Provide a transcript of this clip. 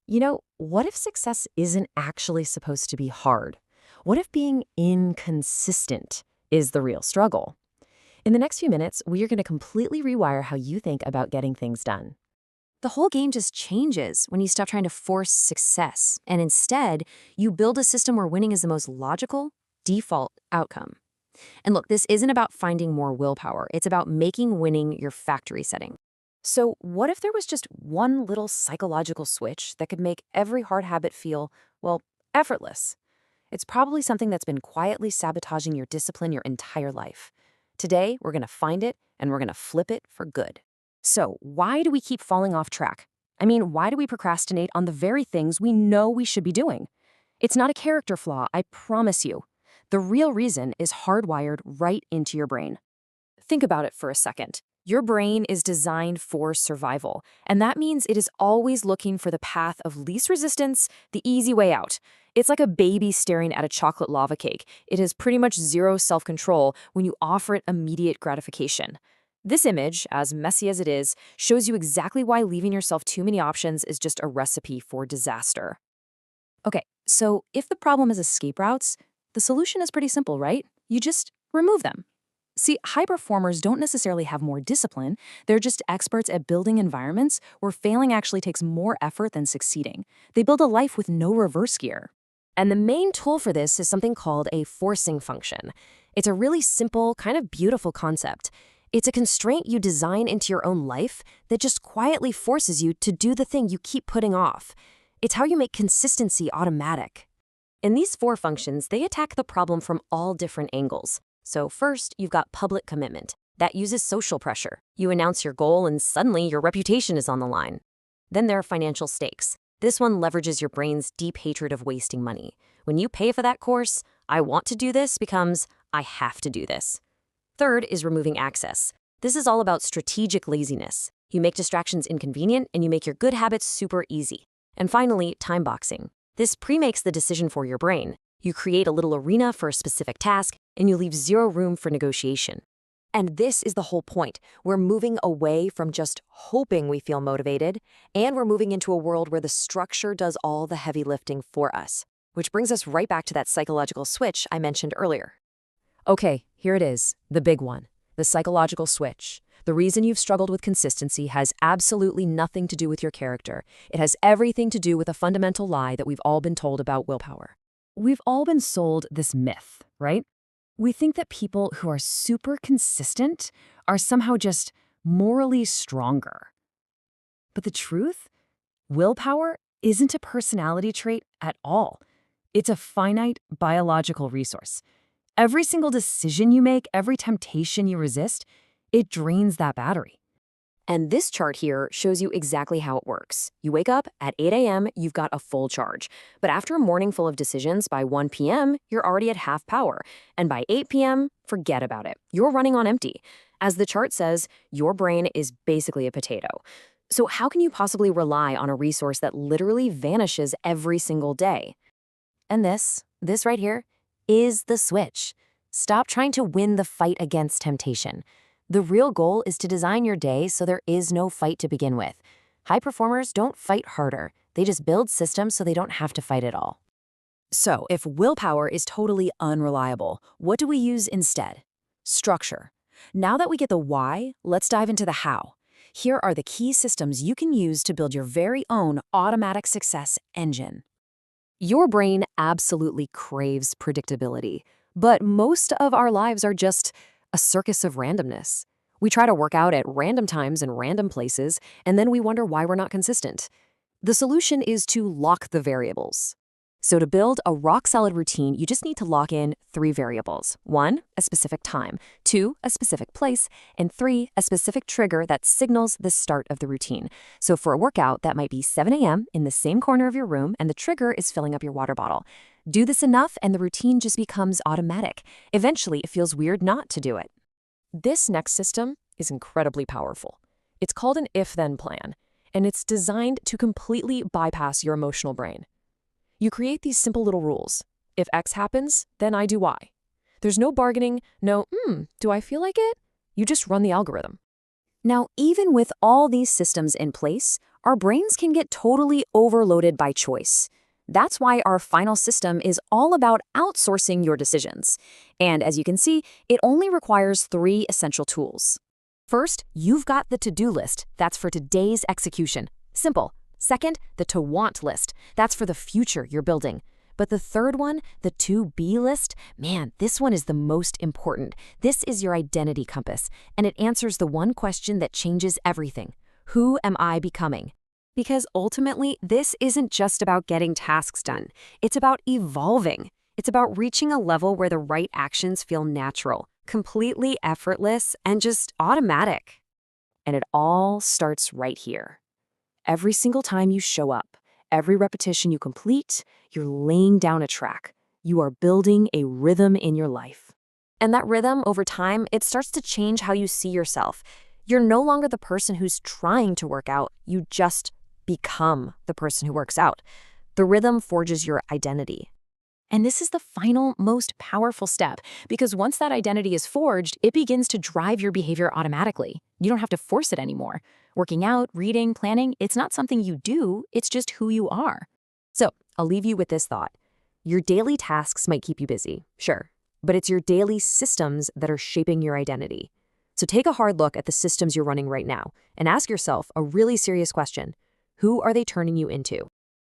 What if success isn't actually supposed to be hard? What if being inconsistent is the real struggle? In the next few minutes, we are going to completely rewire how you think about getting things done. The whole game just changes when you stop trying to force success, and instead, you build a system where winning is the most logical, default outcome. And look, this isn't about finding more willpower, it's about making winning your factory setting. So, what if there was just one little psychological switch that could make every hard habit feel, well, effortless? It's probably something that's been quietly sabotaging your discipline your entire life. Today, we're going to find it and we're going to flip it for good. So, why do we keep falling off track? Why do we procrastinate on the very things we know we should be doing? It's not a character flaw, I promise you. The real reason is hardwired right into your brain. Think about it for a second. Your brain is designed for survival, and that means it is always looking for the path of least resistance, the easy way out. It's like a baby staring at a chocolate lava cake. It has pretty much zero self-control when you offer it immediate gratification. This image, as messy as it is, shows you exactly why leaving yourself too many options is just a recipe for disaster. Okay, so if the problem is escape routes, the solution is pretty simple, right? You just remove them. See, high performers don't necessarily have more discipline. They're just experts at building environments where failing actually takes more effort than succeeding. They build a life with no reverse gear. And the main tool for this is something called a forcing function. It's a really simple, kind of beautiful concept. It's a constraint you design into your own life that just quietly forces you to do the thing you keep putting off. It's how you make consistency automatic. In these four functions, they attack the problem from all different angles. So first, you've got public commitment. That uses social pressure. You announce your goal and suddenly your reputation is on the line. Then there are financial stakes. This one leverages your brain's deep hatred of wasting money. When you pay for that course, I want to do this becomes I have to do this. Third is removing access. This is all about strategic laziness. You make distractions inconvenient and you make your good habits super easy. And finally, time boxing. This pre-makes the decision for your brain. You create a little arena for a specific task, and you leave zero room for negotiation. And this is the whole point. We're moving away from just hoping we feel motivated, and we're moving into a world where the structure does all the heavy lifting for us. Which brings us right back to that psychological switch I mentioned earlier. Okay, here it is, the big one, the psychological switch. The reason you've struggled with consistency has absolutely nothing to do with your character. It has everything to do with a fundamental lie that we've all been told about willpower. We've all been sold this myth, right? We think that people who are super consistent are somehow just morally stronger. But the truth? Willpower isn't a personality trait at all. It's a finite biological resource. Every single decision you make, every temptation you resist, it drains that battery. And this chart here shows you exactly how it works. You wake up at 8 a.m., you've got a full charge. But after a morning full of decisions, by 1 p.m., you're already at half power. And by 8 p.m., forget about it. You're running on empty. As the chart says, your brain is basically a potato. So how can you possibly rely on a resource that literally vanishes every single day? And this right here, is the switch. Stop trying to win the fight against temptation. The real goal is to design your day so there is no fight to begin with. High performers don't fight harder. They just build systems so they don't have to fight at all. So, if willpower is totally unreliable, what do we use instead? Structure. Now that we get the why, let's dive into the how. Here are the key systems you can use to build your very own automatic success engine. Your brain absolutely craves predictability, but most of our lives are just a circus of randomness. We try to work out at random times and random places, and then we wonder why we're not consistent. The solution is to lock the variables. So to build a rock-solid routine, you just need to lock in 3 variables. 1, a specific time. 2, a specific place. And 3, a specific trigger that signals the start of the routine. So for a workout, that might be 7 a.m. in the same corner of your room, and the trigger is filling up your water bottle. Do this enough, and the routine just becomes automatic. Eventually, it feels weird not to do it. This next system is incredibly powerful. It's called an if-then plan, and it's designed to completely bypass your emotional brain. You create these simple little rules. If X happens, then I do Y. There's no bargaining, no, do I feel like it? You just run the algorithm. Now, even with all these systems in place, our brains can get totally overloaded by choice. That's why our final system is all about outsourcing your decisions. And as you can see, it only requires 3 essential tools. First, you've got the to-do list. That's for today's execution. Simple. Second, the to-want list. That's for the future you're building. But the third one, the to-be list, man, this one is the most important. This is your identity compass, and it answers the one question that changes everything. Who am I becoming? Because ultimately, this isn't just about getting tasks done. It's about evolving. It's about reaching a level where the right actions feel natural, completely effortless, and just automatic. And it all starts right here. Every single time you show up, every repetition you complete, you're laying down a track. You are building a rhythm in your life. And that rhythm, over time, it starts to change how you see yourself. You're no longer the person who's trying to work out. You just become the person who works out. The rhythm forges your identity. And this is the final, most powerful step, because once that identity is forged, it begins to drive your behavior automatically. You don't have to force it anymore. Working out, reading, planning, it's not something you do, it's just who you are. So, I'll leave you with this thought. Your daily tasks might keep you busy, sure, but it's your daily systems that are shaping your identity. So take a hard look at the systems you're running right now and ask yourself a really serious question. Who are they turning you into?